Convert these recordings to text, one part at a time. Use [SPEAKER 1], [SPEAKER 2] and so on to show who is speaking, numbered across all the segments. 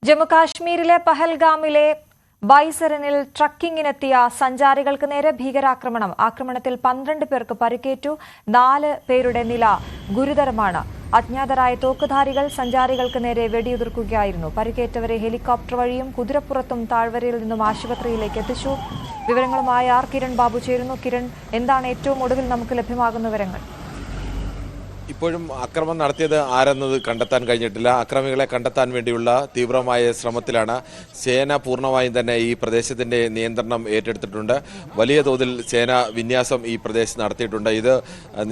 [SPEAKER 1] ജമ്മുകാശ്മീരിലെ പഹൽഗാമിലെ ബൈസരനിൽ ട്രക്കിങ്ങിനെത്തിയ സഞ്ചാരികൾക്ക് നേരെ ഭീകരാക്രമണം. ആക്രമണത്തിൽ 12 പേർക്ക് പരിക്കേറ്റു. 4 പേരുടെ നില ഗുരുതരമാണ്. അജ്ഞാതരായ തോക്കുധാരികൾ സഞ്ചാരികൾക്ക് നേരെ വെടിയുതിർക്കുകയായിരുന്നു. പരിക്കേറ്റവരെ ഹെലികോപ്റ്റർ വഴിയും കുതിരപ്പുറത്തും താഴ്വരയിൽ നിന്നും ആശുപത്രിയിലേക്ക് എത്തിച്ചു. വിവരങ്ങളുമായി കിരൺ ബാബു ചേരുന്നു. കിരൺ, എന്താണ് ഏറ്റവും ഒടുവിൽ നമുക്ക് ലഭ്യമാകുന്ന വിവരങ്ങൾ?
[SPEAKER 2] ഇപ്പോഴും ആക്രമണം നടത്തിയത് ആരെന്നത് കണ്ടെത്താൻ കഴിഞ്ഞിട്ടില്ല. അക്രമികളെ കണ്ടെത്താൻ വേണ്ടിയുള്ള തീവ്രമായ ശ്രമത്തിലാണ്. സേന പൂർണ്ണമായും തന്നെ ഈ പ്രദേശത്തിന്റെ നിയന്ത്രണം ഏറ്റെടുത്തിട്ടുണ്ട്. വലിയ തോതിൽ സേന വിന്യാസം ഈ പ്രദേശത്ത് നടത്തിയിട്ടുണ്ട്. ഇത്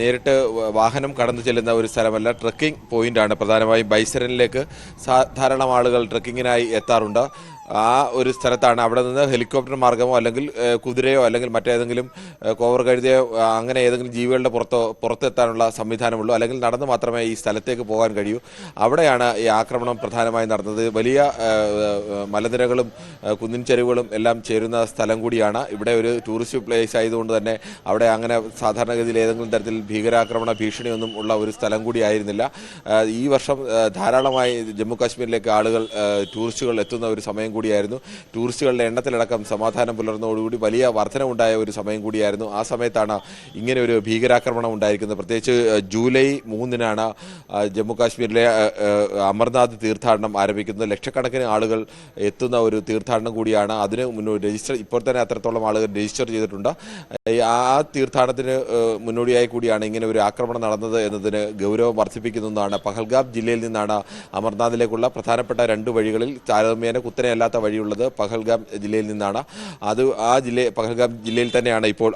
[SPEAKER 2] നേരിട്ട് വാഹനം കടന്നു ചെല്ലുന്ന ഒരു സ്ഥലമല്ല, ട്രക്കിംഗ് പോയിന്റാണ്. പ്രധാനമായും ബൈസരനിലേക്ക് ധാരാളം ആളുകൾ ട്രക്കിങ്ങിനായി എത്താറുണ്ട്. ആ ഒരു സ്ഥലത്താണ്. അവിടെ നിന്ന് ഹെലികോപ്റ്റർ മാർഗമോ അല്ലെങ്കിൽ കുതിരയോ അല്ലെങ്കിൽ മറ്റേതെങ്കിലും കോവർ കഴുതിയോ അങ്ങനെ ഏതെങ്കിലും ജീവികളുടെ പുറത്തെത്താനുള്ള സംവിധാനമുള്ളൂ. അല്ലെങ്കിൽ നടന്ന് മാത്രമേ ഈ സ്ഥലത്തേക്ക് പോകാൻ കഴിയൂ. അവിടെയാണ് ഈ ആക്രമണം പ്രധാനമായും നടന്നത്. വലിയ മലനിരകളും കുന്നിൻ ചെരുവുകളും എല്ലാം ചേരുന്ന സ്ഥലം കൂടിയാണ്. ഇവിടെ ഒരു ടൂറിസ്റ്റ് പ്ലേസ് ആയതുകൊണ്ട് തന്നെ അവിടെ അങ്ങനെ സാധാരണഗതിയിൽ ഏതെങ്കിലും തരത്തിൽ ഭീകരാക്രമണ ഭീഷണിയൊന്നും ഉള്ള ഒരു സ്ഥലം കൂടിയായിരുന്നില്ല. ഈ വർഷം ധാരാളമായി ജമ്മു കാശ്മീരിലേക്ക് ആളുകൾ ടൂറിസ്റ്റുകൾ എത്തുന്ന ഒരു സമയം കൂടിയായിരുന്നു. ടൂറിസ്റ്റുകളുടെ എണ്ണത്തിലടക്കം സമാധാനം പുലർന്നതോടുകൂടി വലിയ വർധനവുണ്ടായ ഒരു സമയം കൂടിയായിരുന്നു. ആ സമയത്താണ് ഇങ്ങനെ ഒരു ഭീകരാക്രമണം ഉണ്ടായിരിക്കുന്നത്. പ്രത്യേകിച്ച് ജൂലൈ 3-നാണ് ജമ്മു കാശ്മീരിലെ അമർനാഥ് തീർത്ഥാടനം ആരംഭിക്കുന്നത്. ലക്ഷക്കണക്കിന് ആളുകൾ എത്തുന്ന ഒരു തീർത്ഥാടനം കൂടിയാണ്. അതിന് രജിസ്റ്റർ ഇപ്പോൾ തന്നെ അത്രത്തോളം ആളുകൾ രജിസ്റ്റർ ചെയ്തിട്ടുണ്ട്. ആ തീർത്ഥാടനത്തിന് മുന്നോടിയായി കൂടിയാണ് ഇങ്ങനെ ഒരു ആക്രമണം നടന്നത് എന്നതിന് ഗൗരവം വർദ്ധിപ്പിക്കുന്നതാണ്. പഹൽഗാം ജില്ലയിൽ നിന്നാണ് അമർനാഥിലേക്കുള്ള പ്രധാനപ്പെട്ട 2 വഴികളിൽ താരതമ്യേന കുത്തനെയല്ലാത്ത വഴിയുള്ളത് പഹൽഗാം ജില്ലയിൽ നിന്നാണ്. പഹൽഗാം ജില്ലയിൽ തന്നെയാണ് ഇപ്പോൾ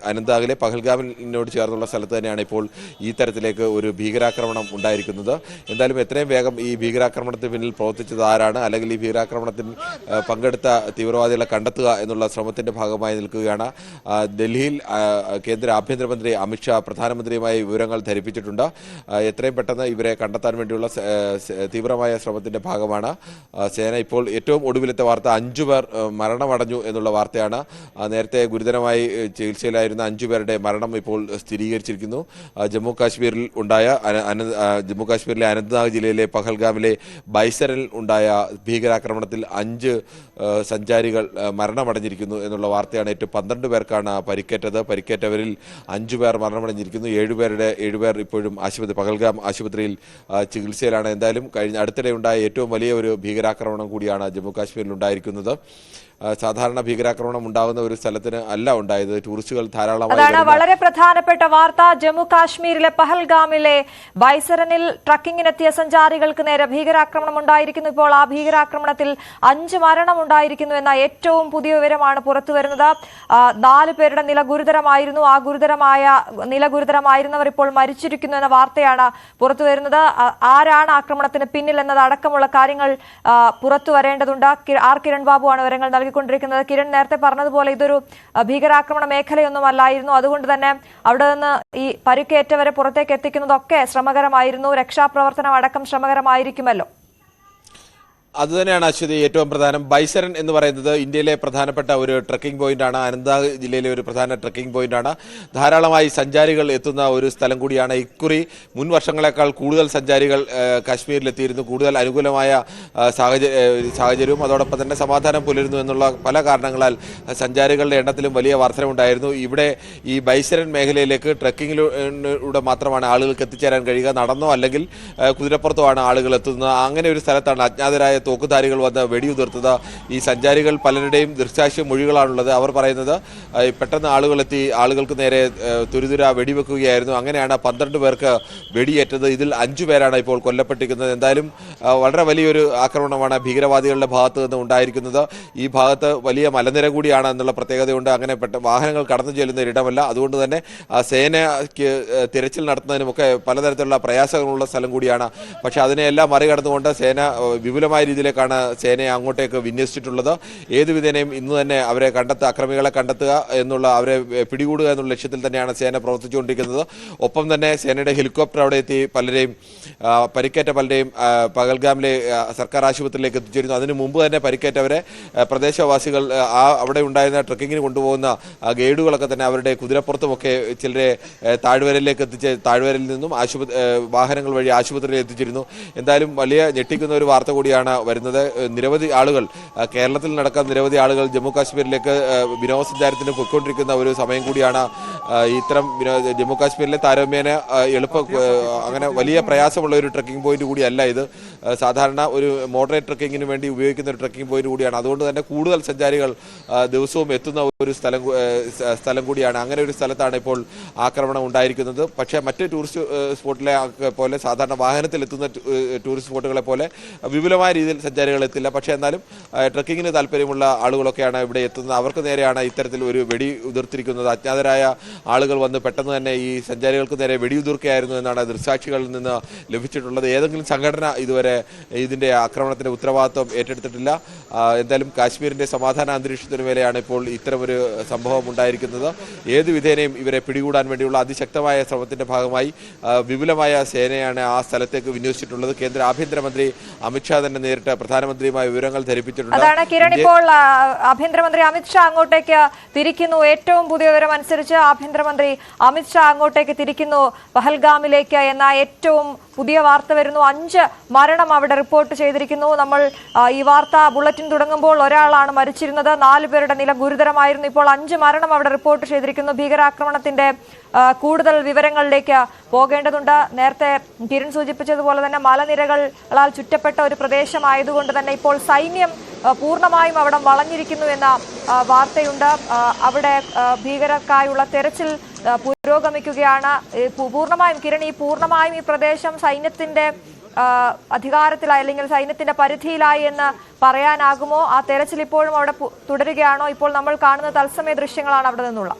[SPEAKER 2] അനന്താഗിലെ പഹൽഗാമിനോട് ചേർന്നുള്ള സ്ഥലത്ത് തന്നെയാണ് ഇപ്പോൾ ഈ തരത്തിലേക്ക് ഒരു ഭീകരാക്രമണം ഉണ്ടായിരിക്കുന്നത്. എന്തായാലും എത്രയും വേഗം ഈ ഭീകരാക്രമണത്തിന് പിന്നിൽ പ്രവർത്തിച്ചത് ആരാണ്, അല്ലെങ്കിൽ ഈ ഭീകരാക്രമണത്തിൽ പങ്കെടുത്ത തീവ്രവാദികളെ കണ്ടെത്തുക എന്നുള്ള ശ്രമത്തിന്റെ ഭാഗമായി നിൽക്കുകയാണ്. ഡൽഹിയിൽ കേന്ദ്ര ആഭ്യന്തരമന്ത്രി അമിത്ഷാ പ്രധാനമന്ത്രിയുമായി വിവരങ്ങൾ ധരിപ്പിച്ചിട്ടുണ്ട്. എത്രയും പെട്ടെന്ന് ഇവരെ കണ്ടെത്താൻ വേണ്ടിയുള്ള തീവ്രമായ ശ്രമത്തിന്റെ ഭാഗമാണ് സേന. ഇപ്പോൾ ഏറ്റവും ഒടുവിലത്തെ വാർത്ത 5 പേർ മരണമടഞ്ഞു എന്നുള്ള വാർത്തയാണ്. നേരത്തെ ഗുരുതരമായി ചികിത്സയിലായിരുന്ന 5 പേരുടെ മരണം ഇപ്പോൾ സ്ഥിരീകരിച്ചിരിക്കുന്നു. ജമ്മു കാശ്മീരിലെ അനന്ത്നാഗ് ജില്ലയിലെ പഹൽഗാമിലെ ബൈസരനിൽ ഉണ്ടായ ഭീകരാക്രമണത്തിൽ 5 സഞ്ചാരികൾ മരണമടഞ്ഞിരിക്കുന്നു എന്നുള്ള വാർത്തയാണ്. ഏറ്റവും 12 പേർക്കാണ് പരിക്കേറ്റത്. പരിക്കേറ്റവരിൽ 5 പേർ മരണമടഞ്ഞിരിക്കുന്നു. 7 പേർ ഇപ്പോഴും പഹൽഗാം ആശുപത്രിയിൽ ചികിത്സയിലാണ്. എന്തായാലും അടുത്തിടെ ഉണ്ടായ ഏറ്റവും വലിയ ഒരു ഭീകരാക്രമണം കൂടിയാണ് ജമ്മു കാശ്മീരിൽ ഉണ്ടായിരിക്കുന്നത്. സാധാരണ ഭീകരാക്രമണം ഉണ്ടാകുന്ന ഒരു സ്ഥലത്തിന് അല്ല ഉണ്ടായത്. ടൂറിസ്റ്റുകൾ ധാരാളമായി.
[SPEAKER 1] വളരെ പ്രധാനപ്പെട്ട വാർത്ത. ജമ്മു കാശ്മീരിലെ പഹൽഗാമിലെ ബൈസരനിൽ ട്രക്കിങ്ങിനെത്തിയ സഞ്ചാരികൾക്ക് നേരെ ഭീകരാക്രമണം ഉണ്ടായിരിക്കുന്നു. ഇപ്പോൾ ആ ഭീകരാക്രമണത്തിൽ 5 മരണം ഉണ്ടായിരിക്കുന്നു എന്ന ഏറ്റവും പുതിയ വിവരമാണ് പുറത്തുവരുന്നത്. 4 പേരുടെ നില ഗുരുതരമായിരുന്നു. ആ നില ഗുരുതരമായിരുന്നവർ ഇപ്പോൾ മരിച്ചിരിക്കുന്നു എന്ന വാർത്തയാണ് പുറത്തുവരുന്നത്. ആരാണ് ആക്രമണത്തിന് പിന്നിൽ എന്നതടക്കമുള്ള കാര്യങ്ങൾ പുറത്തു വരേണ്ടതുണ്ട്. കിരൺ ബാബുവാണ് വിവരങ്ങൾ നൽകിക്കൊണ്ടിരിക്കുന്നത്. കിരൺ, നേരത്തെ പറഞ്ഞതുപോലെ ഇതൊരു ഭീകരാക്രമണ മേഖലയൊന്നും അല്ലായിരുന്നു. അതുകൊണ്ട് തന്നെ അവിടെ നിന്ന് ഈ പരിക്കേറ്റവരെ പുറത്തേക്ക് എത്തിക്കുന്നതൊക്കെ ശ്രമകരമായിരുന്നു. രക്ഷാപ്രവർത്തനം അടക്കം ശ്രമകരമായിരിക്കുമല്ലോ.
[SPEAKER 2] അതുതന്നെയാണ് അശ്വതി ഏറ്റവും പ്രധാനം. ബൈസരൻ എന്ന് പറയുന്നത് ഇന്ത്യയിലെ പ്രധാനപ്പെട്ട ഒരു ട്രക്കിംഗ് പോയിന്റാണ്. അനന്താഗ് ജില്ലയിലെ ഒരു പ്രധാന ട്രക്കിംഗ് പോയിന്റാണ്. ധാരാളമായി സഞ്ചാരികൾ എത്തുന്ന ഒരു സ്ഥലം കൂടിയാണ്. ഇക്കുറി മുൻ വർഷങ്ങളെക്കാൾ കൂടുതൽ സഞ്ചാരികൾ കാശ്മീരിലെത്തിയിരുന്നു. കൂടുതൽ അനുകൂലമായ സാഹചര്യവും അതോടൊപ്പം തന്നെ സമാധാനം പുലരുന്നു എന്നുള്ള പല കാരണങ്ങളാൽ സഞ്ചാരികളുടെ എണ്ണത്തിലും വലിയ വർധനമുണ്ടായിരുന്നു. ഇവിടെ ഈ ബൈസരൻ മേഖലയിലേക്ക് ട്രക്കിങ്ങിലൂടെ മാത്രമാണ് ആളുകൾക്ക് എത്തിച്ചേരാൻ കഴിയുക. നടന്നോ അല്ലെങ്കിൽ കുതിരപ്പുറത്തോ ആണ് ആളുകൾ എത്തുന്നത്. അങ്ങനെ ഒരു സ്ഥലത്താണ് അജ്ഞാതരായ തോക്കുധാരികൾ വന്ന് വെടിയുതിർത്തത്. ഈ സഞ്ചാരികൾ പലരുടെയും ദൃക്സാക്ഷി മൊഴികളാണുള്ളത്. അവർ പറയുന്നത് പെട്ടെന്ന് ആളുകൾക്ക് നേരെ തുരുതുര വെടിവെക്കുകയായിരുന്നു. അങ്ങനെയാണ് 12 പേർക്ക് വെടിയേറ്റത്. ഇതിൽ 5 പേരാണ് ഇപ്പോൾ കൊല്ലപ്പെട്ടിരിക്കുന്നത്. എന്തായാലും വളരെ വലിയൊരു ആക്രമണമാണ് ഭീകരവാദികളുടെ ഭാഗത്ത് നിന്ന് ഉണ്ടായിരിക്കുന്നത്. ഈ ഭാഗത്ത് വലിയ മലനിര കൂടിയാണ് എന്നുള്ള പ്രത്യേകതയുണ്ട്. അങ്ങനെ വാഹനങ്ങൾ കടന്നു ചെല്ലുന്ന ഒരിടമല്ല. അതുകൊണ്ട് തന്നെ സേനയ്ക്ക് തിരച്ചിൽ നടത്തുന്നതിനുമൊക്കെ പലതരത്തിലുള്ള പ്രയാസങ്ങളുള്ള സ്ഥലം കൂടിയാണ്. പക്ഷേ അതിനെല്ലാം മറികടന്നുകൊണ്ട് സേന വിപുലമായ രീതിയിലേക്കാണ് സേനയെ അങ്ങോട്ടേക്ക് വിന്യസിച്ചിട്ടുള്ളത്. ഏതു വിധേനയും ഇന്ന് തന്നെ അവരെ അക്രമികളെ കണ്ടെത്തുക എന്നുള്ള, അവരെ പിടികൂടുക എന്നുള്ള ലക്ഷ്യത്തിൽ തന്നെയാണ് സേന പ്രവർത്തിച്ചുകൊണ്ടിരിക്കുന്നത്. ഒപ്പം തന്നെ സേനയുടെ ഹെലികോപ്റ്റർ അവിടെ എത്തി പരിക്കേറ്റ പലരെയും പഹൽഗാമിലെ സർക്കാർ ആശുപത്രിയിലേക്ക് എത്തിച്ചിരുന്നു. അതിനു മുമ്പ് തന്നെ പരിക്കേറ്റവരെ പ്രദേശവാസികൾ അവിടെ ഉണ്ടായിരുന്ന ട്രക്കിങ്ങിന് കൊണ്ടുപോകുന്ന ഗൈഡുകളൊക്കെ തന്നെ അവരുടെ കുതിരപ്പുറത്തുമൊക്കെ ചിലരെ താഴ്വരയിലേക്ക് എത്തിച്ച് താഴ്വരയിൽ നിന്നും വാഹനങ്ങൾ വഴി ആശുപത്രിയിൽ എത്തിച്ചിരുന്നു. എന്തായാലും വലിയ ഞെട്ടിക്കുന്ന ഒരു വാർത്ത കൂടിയാണ് വരുന്നത്. നിരവധി ആളുകൾ കേരളത്തിൽ നടക്കുന്ന നിരവധി ആളുകൾ ജമ്മു കാശ്മീരിലേക്ക് വിനോദസഞ്ചാരത്തിന് പോയിക്കൊണ്ടിരിക്കുന്ന ഒരു സമയം കൂടിയാണ്. ഇത്തരം ജമ്മു കാശ്മീരിലെ താരതമ്യേന അങ്ങനെ വലിയ പ്രയാസമുള്ള ഒരു ട്രക്കിംഗ് പോയിന്റ് കൂടിയല്ല ഇത്. സാധാരണ ഒരു മോഡറേറ്റ് ട്രക്കിങ്ങിന് വേണ്ടി ഉപയോഗിക്കുന്ന ഒരു ട്രക്കിംഗ് പോയിന്റ് കൂടിയാണ്. അതുകൊണ്ട് തന്നെ കൂടുതൽ സഞ്ചാരികൾ ദിവസവും എത്തുന്ന ഒരു സ്ഥലം കൂടിയാണ്. അങ്ങനെ ഒരു സ്ഥലത്താണ് ഇപ്പോൾ ആക്രമണം ഉണ്ടായിരിക്കുന്നത്. പക്ഷേ മറ്റ് ടൂറിസ്റ്റ് സ്പോട്ടിലെ പോലെ സാധാരണ വാഹനത്തിൽ എത്തുന്ന ടൂറിസ്റ്റ് സ്പോട്ടുകളെ പോലെ വിപുലമായ രീതിയിൽ സഞ്ചാരികൾ എത്തില്ല. പക്ഷേ എന്നാലും ട്രക്കിങ്ങിന് താല്പര്യമുള്ള ആളുകളൊക്കെയാണ് ഇവിടെ എത്തുന്നത്. അവർക്ക് നേരെയാണ് ഇത്തരത്തിൽ ഒരു വെടി ഉതിർത്തിരിക്കുന്നത്. അജ്ഞാതരായ ആളുകൾ വന്ന് പെട്ടെന്ന് തന്നെ ഈ സഞ്ചാരികൾക്ക് നേരെ വെടിയുതിർക്കുകയായിരുന്നു എന്നാണ് ദൃക്സാക്ഷികളിൽ നിന്ന് ലഭിച്ചിട്ടുള്ളത്. ഏതെങ്കിലും സംഘടന ഇതുവരെ ഇതിന്റെ ആക്രമണത്തിന്റെ ഉത്തരവാദിത്വം ഏറ്റെടുത്തിട്ടില്ല. എന്തായാലും കാശ്മീരിന്റെ സമാധാന അന്തരീക്ഷത്തിന് മേലെയാണ് ഇപ്പോൾ ഇത്തരമൊരു സംഭവം ഉണ്ടായിരിക്കുന്നത്. ഏത് വിധേനയും ഇവരെ പിടികൂടാൻ വേണ്ടിയുള്ള അതിശക്തമായ ശ്രമത്തിന്റെ ഭാഗമായി വിപുലമായ സേനയാണ് ആ സ്ഥലത്തേക്ക് വിന്യസിച്ചിട്ടുള്ളത്. കേന്ദ്ര ആഭ്യന്തരമന്ത്രി അമിത്ഷാ തന്നെ നേരിട്ട് പ്രധാനമന്ത്രിയുമായ വിവരങ്ങൾ ധരിപ്പിച്ചിട്ടുണ്ട്.
[SPEAKER 1] അതാണ് കിരൺ, ഇപ്പോൾ ആഭ്യന്തരമന്ത്രി അമിത്ഷാ അങ്ങോട്ടേക്ക് തിരിക്കുന്നു. ഏറ്റവും പുതിയ വിവരം അനുസരിച്ച് ആഭ്യന്തരമന്ത്രി അമിത്ഷാ അങ്ങോട്ടേക്ക് തിരിക്കുന്നു പഹൽഗാമിലേക്ക് എന്ന ഏറ്റവും പുതിയ വാർത്ത വരുന്നു. 5 മരണം അവിടെ റിപ്പോർട്ട് ചെയ്തിരിക്കുന്നു. നമ്മൾ ഈ വാർത്താ ബുള്ളറ്റിൻ തുടങ്ങുമ്പോൾ ഒരാളാണ് മരിച്ചിരുന്നത്. 4 പേരുടെ നില ഗുരുതരമായിരുന്നു. ഇപ്പോൾ 5 മരണം അവിടെ റിപ്പോർട്ട് ചെയ്തിരിക്കുന്നു. ഭീകരാക്രമണത്തിന്റെ കൂടുതൽ വിവരങ്ങളിലേക്ക് പോകേണ്ടതുണ്ട്. നേരത്തെ കിരൺ സൂചിപ്പിച്ചതുപോലെ തന്നെ മലനിരകളാൽ ചുറ്റപ്പെട്ട ഒരു പ്രദേശമായതുകൊണ്ട് തന്നെ ഇപ്പോൾ സൈന്യം പൂർണ്ണമായും അവിടെ വളഞ്ഞിരിക്കുന്നു എന്ന വാർത്തയുണ്ട്. അവിടെ ഭീകരർക്കായുള്ള തെരച്ചിൽ പുരോഗമിക്കുകയാണ്. പൂർണ്ണമായും കിരൺ, പൂർണ്ണമായും ഈ പ്രദേശം സൈന്യത്തിന്റെ അധികാരത്തിലായി അല്ലെങ്കിൽ സൈന്യത്തിന്റെ പരിധിയിലായി എന്ന് പറയാനാകുമോ? ആ തെരച്ചിൽ ഇപ്പോഴും അവിടെ തുടരുകയാണോ? ഇപ്പോൾ നമ്മൾ കാണുന്ന തത്സമയ ദൃശ്യങ്ങളാണ് അവിടെ നിന്നുള്ള.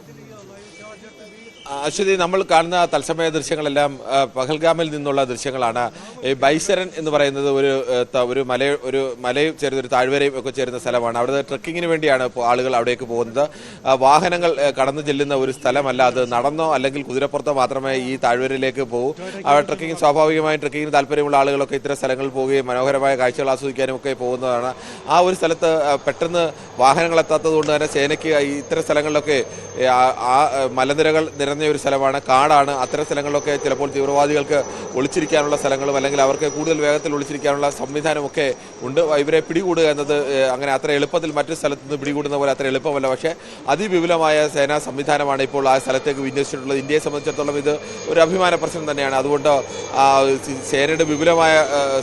[SPEAKER 2] അശ്വതി, നമ്മൾ കാണുന്ന തത്സമയ ദൃശ്യങ്ങളെല്ലാം പഹൽഗാമിൽ നിന്നുള്ള ദൃശ്യങ്ങളാണ്. ബൈസരൻ എന്ന് പറയുന്നത് ഒരു മലയും ചേർന്ന ഒരു താഴ്വരയും ഒക്കെ ചേരുന്ന സ്ഥലമാണ്. അവിടെ ട്രക്കിങ്ങിന് വേണ്ടിയാണ് ആളുകൾ അവിടേക്ക് പോകുന്നത്. വാഹനങ്ങൾ കടന്നു ചെല്ലുന്ന ഒരു സ്ഥലമല്ല അത്. നടന്നോ അല്ലെങ്കിൽ കുതിരപ്പുറത്തോ മാത്രമേ ഈ താഴ്വരയിലേക്ക് പോകൂ. ട്രക്കിംഗ് സ്വാഭാവികമായും ട്രക്കിങ്ങിന് താല്പര്യമുള്ള ആളുകളൊക്കെ ഇത്തരം സ്ഥലങ്ങളിൽ പോവുകയും മനോഹരമായ കാഴ്ചകൾ ആസ്വദിക്കാനും ഒക്കെ പോകുന്നതാണ്. ആ ഒരു സ്ഥലത്ത് പെട്ടെന്ന് വാഹനങ്ങൾ എത്താത്തത് കൊണ്ട് തന്നെ സേനയ്ക്ക് ഇത്തരം സ്ഥലങ്ങളിലൊക്കെ ആ മലനിരകൾ നിരന്ന ഒരു സ്ഥലമാണ്, കാടാണ്. അത്തരം സ്ഥലങ്ങളിലൊക്കെ ചിലപ്പോൾ തീവ്രവാദികൾക്ക് ഒളിച്ചിരിക്കാനുള്ള സ്ഥലങ്ങളും അല്ലെങ്കിൽ അവർക്ക് കൂടുതൽ വേഗത്തിൽ ഒളിച്ചിരിക്കാനുള്ള സംവിധാനമൊക്കെ ഉണ്ട്. ഇവരെ പിടികൂടുക എന്നത് അങ്ങനെ അത്ര എളുപ്പത്തിൽ മറ്റു സ്ഥലത്ത് നിന്ന് പിടികൂടുന്ന പോലെ അത്ര എളുപ്പമല്ല. പക്ഷേ അതിവിപുലമായ സേനാ സംവിധാനമാണ് ഇപ്പോൾ ആ സ്ഥലത്തേക്ക് വിന്യസിച്ചിട്ടുള്ളത്. ഇന്ത്യയെ സംബന്ധിച്ചിടത്തോളം ഇത് ഒരു അഭിമാന പ്രശ്നം തന്നെയാണ്. അതുകൊണ്ട് സേനയുടെ വിപുലമായ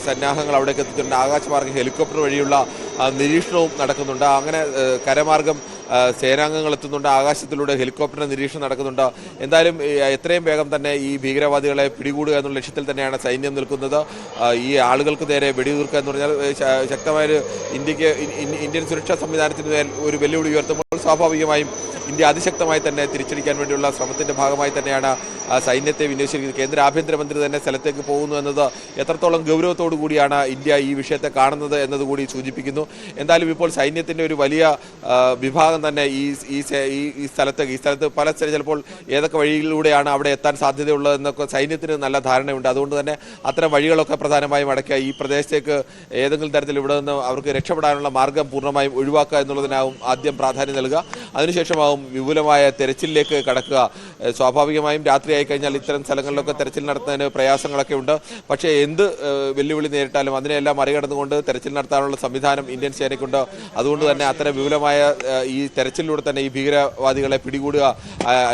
[SPEAKER 2] സന്നാഹങ്ങൾ അവിടേക്ക് എത്തിയിട്ടുണ്ട്. ആകാശമാർഗ്ഗം ഹെലികോപ്റ്റർ വഴിയുള്ള നിരീക്ഷണവും നടക്കുന്നുണ്ട്. അങ്ങനെ കരമാർഗം സേനാംഗങ്ങൾ എത്തുന്നുണ്ട്. ആകാശത്തിലൂടെ ഹെലികോപ്റ്ററിന്റെ നിരീക്ഷണം നടക്കുന്നുണ്ട്. എന്തായാലും എത്രയും വേഗം തന്നെ ഈ ഭീകരവാദികളെ പിടികൂടുക എന്നുള്ള ലക്ഷ്യത്തിൽ തന്നെയാണ് സൈന്യം നിൽക്കുന്നത്. ഈ ആളുകൾക്ക് നേരെ വെടിയുതിർക്കുക എന്ന് പറഞ്ഞാൽ ശക്തമായൊരു ഇന്ത്യൻ സുരക്ഷാ സംവിധാനത്തിന് മേൽ ഒരു വെല്ലുവിളി ഉയർത്തുമ്പോൾ സ്വാഭാവികമായും ഇന്ത്യ അതിശക്തമായി തന്നെ തിരിച്ചടിക്കാൻ വേണ്ടിയുള്ള ശ്രമത്തിന്റെ ഭാഗമായി തന്നെയാണ് സൈന്യത്തെ വിന്യസിച്ചിരിക്കുന്നത്. കേന്ദ്ര ആഭ്യന്തരമന്ത്രി തന്നെ സ്ഥലത്തേക്ക് പോകുന്നു എന്നത് എത്രത്തോളം ഗൗരവത്തോടു കൂടിയാണ് ഇന്ത്യ ഈ വിഷയത്തെ കാണുന്നത് എന്നതുകൂടി സൂചിപ്പിക്കുന്നു. എന്തായാലും ഇപ്പോൾ സൈന്യത്തിന്റെ ഒരു വലിയ വിഭാഗം തന്നെ ഈ സ്ഥലത്ത് പല ചിലപ്പോൾ ഏതൊക്കെ വഴിയിലൂടെയാണ് അവിടെ എത്താൻ സാധ്യതയുള്ളതെന്നൊക്കെ സൈന്യത്തിന് നല്ല ധാരണയുണ്ട്. അതുകൊണ്ട് തന്നെ അത്തരം വഴികളൊക്കെ പ്രധാനമായും അടയ്ക്കുക, ഈ പ്രദേശത്തേക്ക് ഏതെങ്കിലും തരത്തിൽ ഇവിടെ നിന്ന് അവർക്ക് രക്ഷപ്പെടാനുള്ള മാർഗം പൂർണ്ണമായും ഒഴിവാക്കുക എന്നുള്ളതിനാവും ആദ്യം പ്രാധാന്യം നൽകുക. അതിനുശേഷമാവും വിപുലമായ തെരച്ചിലിലേക്ക് കടക്കുക. സ്വാഭാവികമായും രാത്രിയായി കഴിഞ്ഞാൽ ഇത്തരം സ്ഥലങ്ങളിലൊക്കെ തെരച്ചിൽ നടത്തുന്നതിന് പ്രയാസങ്ങളൊക്കെ ഉണ്ട്. പക്ഷേ എന്ത് വെല്ലുവിളി നേരിട്ടാലും അതിനെല്ലാം മറികടന്നുകൊണ്ട് തെരച്ചിൽ നടത്താനുള്ള സംവിധാനം ഇന്ത്യൻ സേനയ്ക്കുണ്ട്. അതുകൊണ്ട് തന്നെ അത്തരം വിപുലമായ ഈ തെരച്ചിലൂടെ തന്നെ ഈ ഭീകരവാദികളെ പിടികൂടുക,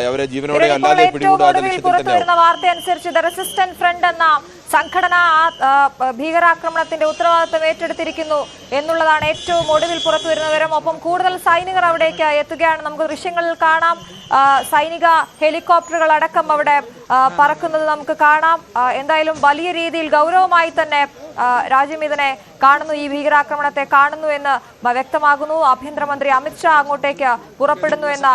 [SPEAKER 2] അവരെ ജീവനോടെ അല്ലാതെ പിടികൂടുക എന്ന ലക്ഷ്യത്തിൽ തന്നെയാണ്.
[SPEAKER 1] വാർത്തയനുസരിച്ച് റെസിസ്റ്റന്റ് ഫ്രണ്ട് എന്ന സംഘടന ഭീകരാക്രമണത്തിന്റെ ഉത്തരവാദിത്തം ഏറ്റെടുത്തിരിക്കുന്നു എന്നുള്ളതാണ് ഏറ്റവും ഒടുവിൽ പുറത്തുവരുന്ന വിവരം. ഒപ്പം കൂടുതൽ സൈനികർ അവിടേക്ക് എത്തുകയാണ്. നമുക്ക് ദൃശ്യങ്ങളിൽ കാണാം. സൈനിക ഹെലികോപ്റ്ററുകൾ അടക്കം അവിടെ പറക്കുന്നത് നമുക്ക് കാണാം. എന്തായാലും വലിയ രീതിയിൽ ഗൗരവമായി തന്നെ രാജ്യം ഇതിനെ കാണുന്നു, ഈ ഭീകരാക്രമണത്തെ കാണുന്നു എന്ന് വ്യക്തമാകുന്നു. ആഭ്യന്തരമന്ത്രി അമിത്ഷാ അങ്ങോട്ടേക്ക് പുറപ്പെടുന്നു എന്ന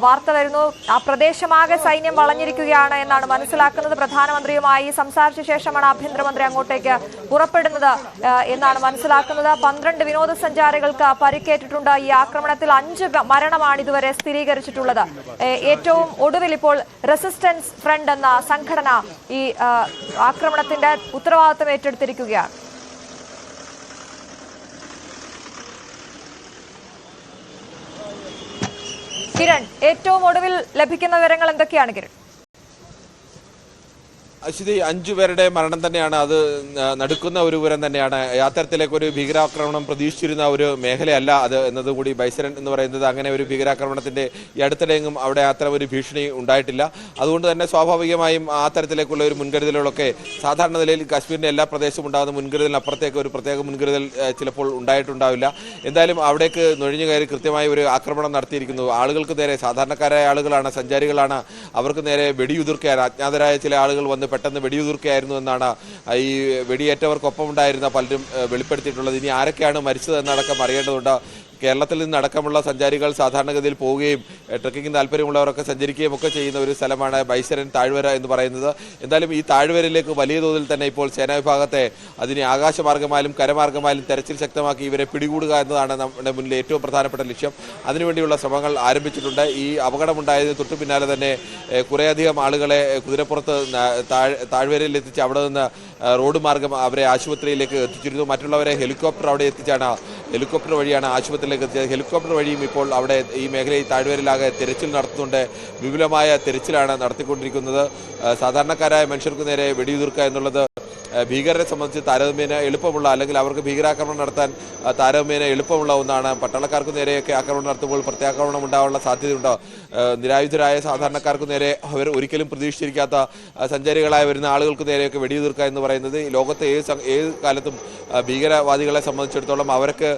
[SPEAKER 1] വാർത്ത വരുന്നു. ആ പ്രദേശമാകെ സൈന്യം വളഞ്ഞിരിക്കുകയാണ് എന്നാണ് മനസ്സിലാക്കുന്നത്. പ്രധാനമന്ത്രിയുമായി സംസാരിച്ച ശേഷമാണ് ആഭ്യന്തരമന്ത്രി അങ്ങോട്ടേക്ക് പുറപ്പെടുന്നത് എന്നാണ് മനസ്സിലാക്കുന്നത്. 12 വിനോദസഞ്ചാരികൾക്ക് പരിക്കേറ്റിട്ടുണ്ട്. ഈ ആക്രമണത്തിൽ 5 മരണമാണ് ഇതുവരെ സ്ഥിരീകരിച്ചിട്ടുള്ളത്. ഏറ്റവും ഒടുവിൽ ഇപ്പോൾ റെസിസ്റ്റൻസ് ഫ്രണ്ട് എന്ന സംഘടന ഈ ആക്രമണത്തിന്റെ ഉത്തരവാദിത്തം ഏറ്റെടുത്തിരിക്കുകയാണ്. കിരൺ, ഏറ്റവും ഒടുവിൽ ലഭിക്കുന്ന വിവരങ്ങൾ എന്തൊക്കെയാണ് കിരൺ?
[SPEAKER 2] അശ്വതി 5 പേരുടെ മരണം തന്നെയാണ് അത് നടുക്കുന്ന ഒരു വിവരം തന്നെയാണ്. അത്തരത്തിലേക്ക് ഒരു ഭീകരാക്രമണം പ്രതീക്ഷിച്ചിരുന്ന ഒരു മേഖലയല്ല അത് എന്നതുകൂടി ബൈസരൻ എന്ന് പറയുന്നത്. അങ്ങനെ ഒരു ഭീകരാക്രമണത്തിന്റെ ഈ അടുത്തിടെയെങ്കിലും അവിടെ അത്തരം ഒരു ഭീഷണി ഉണ്ടായിട്ടില്ല. അതുകൊണ്ട് തന്നെ സ്വാഭാവികമായും ആ തരത്തിലേക്കുള്ള ഒരു മുൻകരുതലുകളൊക്കെ സാധാരണ നിലയിൽ കാശ്മീരിന്റെ എല്ലാ പ്രദേശവും ഉണ്ടാകുന്ന മുൻകരുതലിനപ്പുറത്തേക്ക് ഒരു പ്രത്യേക മുൻകരുതൽ ചിലപ്പോൾ ഉണ്ടായിട്ടുണ്ടാവില്ല. എന്തായാലും അവിടേക്ക് നുഴഞ്ഞു കയറി കൃത്യമായ ഒരു ആക്രമണം നടത്തിയിരിക്കുന്നു. ആളുകൾക്ക് നേരെ, സാധാരണക്കാരായ ആളുകളാണ്, സഞ്ചാരികളാണ്, അവർക്ക് നേരെ വെടിയുതിർക്കുകയാണ്. അജ്ഞാതരായ ചില ആളുകൾ വന്ന് പെട്ടെന്ന് വെടിയുതിർക്കുകയായിരുന്നു എന്നാണ് ഈ വെടിയേറ്റവർക്കൊപ്പം ഉണ്ടായിരുന്ന പലരും വെളിപ്പെടുത്തിയിട്ടുള്ളത്. ഇനി ആരൊക്കെയാണ് മരിച്ചത് എന്നടക്കം അറിയേണ്ടതുണ്ട്. കേരളത്തിൽ നിന്നടക്കമുള്ള സഞ്ചാരികൾ സാധാരണഗതിയിൽ പോവുകയും ട്രക്കിംഗ് താല്പര്യമുള്ളവരൊക്കെ സഞ്ചരിക്കുകയും ഒക്കെ ചെയ്യുന്ന ഒരു സ്ഥലമാണ് ബൈസരൻ താഴ്വര എന്ന് പറയുന്നത്. എന്തായാലും ഈ താഴ്വരയിലേക്ക് വലിയ തോതിൽ തന്നെ ഇപ്പോൾ സേനാ വിഭാഗത്തെ അതിന് ആകാശമാർഗമായാലും കരമാർഗമായാലും തെരച്ചിൽ ശക്തമാക്കി ഇവരെ പിടികൂടുക എന്നതാണ് നമ്മുടെ മുന്നിൽ ഏറ്റവും പ്രധാനപ്പെട്ട ലക്ഷ്യം. അതിനുവേണ്ടിയുള്ള ശ്രമങ്ങൾ ആരംഭിച്ചിട്ടുണ്ട്. ഈ അപകടമുണ്ടായതിന് തൊട്ടു പിന്നാലെ തന്നെ കുറേയധികം ആളുകളെ കുതിരപ്പുറത്ത് താഴ്വരയിൽ എത്തിച്ച് അവിടെ നിന്ന് റോഡ് മാർഗം അവരെ ആശുപത്രിയിലേക്ക് എത്തിച്ചിരുന്നു. മറ്റുള്ളവരെ ഹെലികോപ്റ്റർ വഴിയാണ് ആശുപത്രിയിലേക്ക് എത്തിച്ചത്. ഹെലികോപ്റ്റർ വഴിയും ഇപ്പോൾ അവിടെ ഈ മേഖലയിൽ താഴ്വരയിലാകെ തെരച്ചിൽ നടത്തുന്നുണ്ട്. വിപുലമായ തെരച്ചിലാണ് നടത്തിക്കൊണ്ടിരിക്കുന്നത്. സാധാരണക്കാരായ മനുഷ്യർക്ക് നേരെ വെടിയുതിർക്കുക എന്നുള്ളത് ഭീകരരെ സംബന്ധിച്ച് താരതമ്യേന എളുപ്പമുള്ള, അല്ലെങ്കിൽ അവർക്ക് ഭീകരാക്രമണം നടത്താൻ താരതമ്യേന എളുപ്പമുള്ള ഒന്നാണ്. പട്ടാളക്കാർക്ക് നേരെയൊക്കെ ആക്രമണം നടത്തുമ്പോൾ പ്രത്യാക്രമണം ഉണ്ടാവാനുള്ള സാധ്യതയുണ്ട്. നിരായുധരായ സാധാരണക്കാർക്ക് നേരെ അവർ ഒരിക്കലും പ്രതീക്ഷിച്ചിരിക്കാത്ത സഞ്ചാരികളായി വരുന്ന ആളുകൾക്ക് നേരെയൊക്കെ വെടിയുതിർക്കുക എന്ന് പറയുന്നത് ലോകത്തെ ഏത് കാലത്തും ഭീകരവാദികളെ സംബന്ധിച്ചിടത്തോളം അവർക്ക്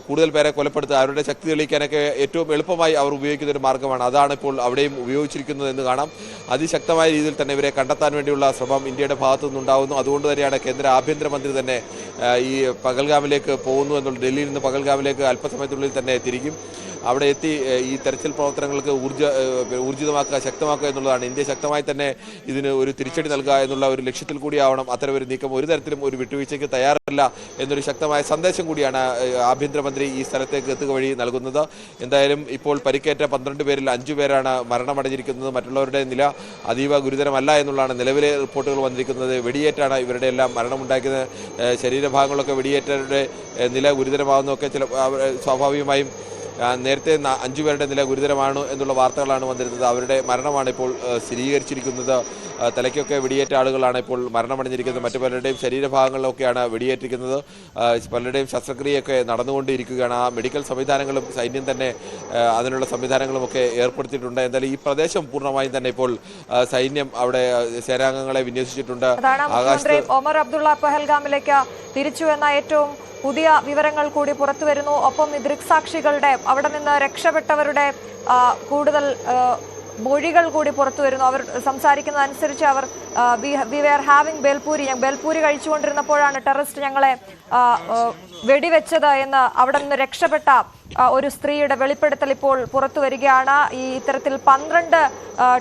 [SPEAKER 2] കൂടുതൽ പേരെ കൊലപ്പെടുത്തുക, അവരുടെ ശക്തി തെളിയിക്കാനൊക്കെ ഏറ്റവും എളുപ്പമായി അവർ ഉപയോഗിക്കുന്ന ഒരു മാർഗ്ഗമാണ്. അതാണ് ഇപ്പോൾ അവിടെയും ഉപയോഗിച്ചിരിക്കുന്നത് എന്ന് കാണാം. അതിശക്തമായ രീതിയിൽ തന്നെ ഇവരെ കണ്ടെത്താൻ വേണ്ടിയുള്ള ശ്രമം ഇന്ത്യയുടെ ഭാഗത്തു നിന്നുണ്ടാകുന്നു. അതുകൊണ്ട് തന്നെയാണ് കേന്ദ്ര ആഭ്യന്തരമന്ത്രി തന്നെ ഈ പഹൽഗാമിലേക്ക് പോകുന്നു എന്നുള്ള, ഡൽഹിയിൽ നിന്ന് പഹൽഗാമിലേക്ക് അല്പസമയത്തിനുള്ളിൽ തന്നെ തിരിക്കും. അവിടെ എത്തി ഈ തെരച്ചിൽ പ്രവർത്തനങ്ങൾക്ക് ഊർജിതമാക്കുക, ശക്തമാക്കുക എന്നുള്ളതാണ്. ഇന്ത്യ ശക്തമായി തന്നെ ഇതിന് ഒരു തിരിച്ചടി നൽകുക എന്നുള്ള ഒരു ലക്ഷ്യത്തിൽ കൂടിയാവണം അത്തരം ഒരു നീക്കം. ഒരു തരത്തിലും ഒരു വിട്ടുവീഴ്ചയ്ക്ക് തയ്യാറല്ല എന്നൊരു ശക്തമായ സന്ദേശം കൂടിയാണ് ആഭ്യന്തരമന്ത്രി ഈ സ്ഥലത്തേക്ക് എത്തുക വഴി നൽകുന്നത്. എന്തായാലും ഇപ്പോൾ പരിക്കേറ്റ 12 പേരിൽ 5 പേരാണ് മരണമടഞ്ഞിരിക്കുന്നത്. മറ്റുള്ളവരുടെ നില അതീവ ഗുരുതരമല്ല എന്നുള്ളതാണ് നിലവിലെ റിപ്പോർട്ടുകൾ വന്നിരിക്കുന്നത്. വെടിയേറ്റാണ് ഇവരുടെ എല്ലാം മരണമുണ്ടാക്കുന്നത്. ശരീരഭാഗങ്ങളൊക്കെ വെടിയേറ്റവരുടെ നില ഗുരുതരമാകുന്നതൊക്കെ സ്വാഭാവികമായും നേരത്തെ 5 പേരുടെ നില ഗുരുതരമാണ് എന്നുള്ള വാർത്തകളാണ് വന്നിരുന്നത്. അവരുടെ മരണമാണ് ഇപ്പോൾ സ്ഥിരീകരിച്ചിരിക്കുന്നത്. തലയ്ക്കൊക്കെ വെടിയേറ്റ ആളുകളാണ് ഇപ്പോൾ മരണമടഞ്ഞിരിക്കുന്നത്. മറ്റു പലരുടെയും ശരീരഭാഗങ്ങളിലൊക്കെയാണ് വെടിയേറ്റിരിക്കുന്നത്. പലരുടെയും ശസ്ത്രക്രിയയൊക്കെ നടന്നുകൊണ്ടിരിക്കുകയാണ്. ആ മെഡിക്കൽ സംവിധാനങ്ങളും സൈന്യം തന്നെ അതിനുള്ള സംവിധാനങ്ങളുമൊക്കെ ഏർപ്പെടുത്തിയിട്ടുണ്ട്. എന്തായാലും ഈ പ്രദേശം പൂർണ്ണമായും തന്നെ ഇപ്പോൾ സൈന്യം അവിടെ സേനാംഗങ്ങളെ വിന്യസിച്ചിട്ടുണ്ട്.
[SPEAKER 1] മുഖ്യമന്ത്രി ഒമർ അബ്ദുള്ള പഹൽഗാമിലേക്ക് തിരിച്ചു എന്ന ഏറ്റവും പുതിയ വിവരങ്ങൾ കൂടി പുറത്തു വരുന്നു. ഒപ്പം ദൃക്സാക്ഷികളുടെ, അവിടെ നിന്ന് രക്ഷപ്പെട്ടവരുടെ കൂടുതൽ മൊഴികൾ കൂടി പുറത്തു വരുന്നു. അവർ സംസാരിക്കുന്നതനുസരിച്ച് അവർ we are having bhelpuri, bhelpuri കഴിച്ചുകൊണ്ടിരുന്നപ്പോഴാണ് ടെററിസ്റ്റ് ഞങ്ങളെ വെടിവെച്ചത് എന്ന് അവിടെ നിന്ന് രക്ഷപ്പെട്ട ഒരു സ്ത്രീയുടെ വെളിപ്പെടുത്തൽ ഇപ്പോൾ പുറത്തു വരികയാണ്. ഈ ഇത്തരത്തിൽ 12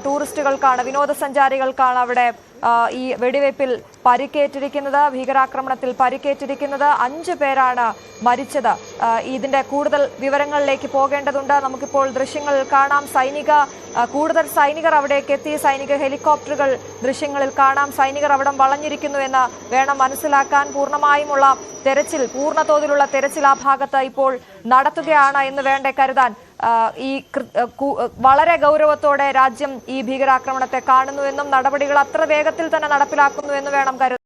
[SPEAKER 1] ടൂറിസ്റ്റുകൾക്കാണ്, വിനോദസഞ്ചാരികൾക്കാണ് അവിടെ ഈ വെടിവയ്പിൽ പരിക്കേറ്റിരിക്കുന്നത്, ഭീകരാക്രമണത്തിൽ പരിക്കേറ്റിരിക്കുന്നത്. 5 പേരാണ് മരിച്ചത്. ഇതിന്റെ കൂടുതൽ വിവരങ്ങളിലേക്ക് പോകേണ്ടതുണ്ട്. നമുക്കിപ്പോൾ ദൃശ്യങ്ങൾ കാണാം. കൂടുതൽ സൈനികർ അവിടേക്ക് എത്തി. സൈനിക ഹെലികോപ്റ്ററുകൾ ദൃശ്യങ്ങളിൽ കാണാം. സൈനികർ അവിടെ വളഞ്ഞിരിക്കുന്നു എന്ന് വേണം മനസ്സിലാക്കാൻ. പൂർണ്ണമായുമുള്ള തെരച്ചിൽ, പൂർണ്ണതോതിലുള്ള തെരച്ചിൽ ആ ഭാഗത്ത് ഇപ്പോൾ നടത്തുകയാണ് എന്ന് വേണ്ടേ കരുതാൻ. ഈ വളരെ ഗൗരവത്തോടെ രാജ്യം ഈ ഭീകരാക്രമണത്തെ കാണുന്നുവെന്നും നടപടികൾ അത്ര വേഗത്തിൽ തന്നെ നടപ്പിലാക്കുന്നുവെന്ന് വേണം കരുതാൻ.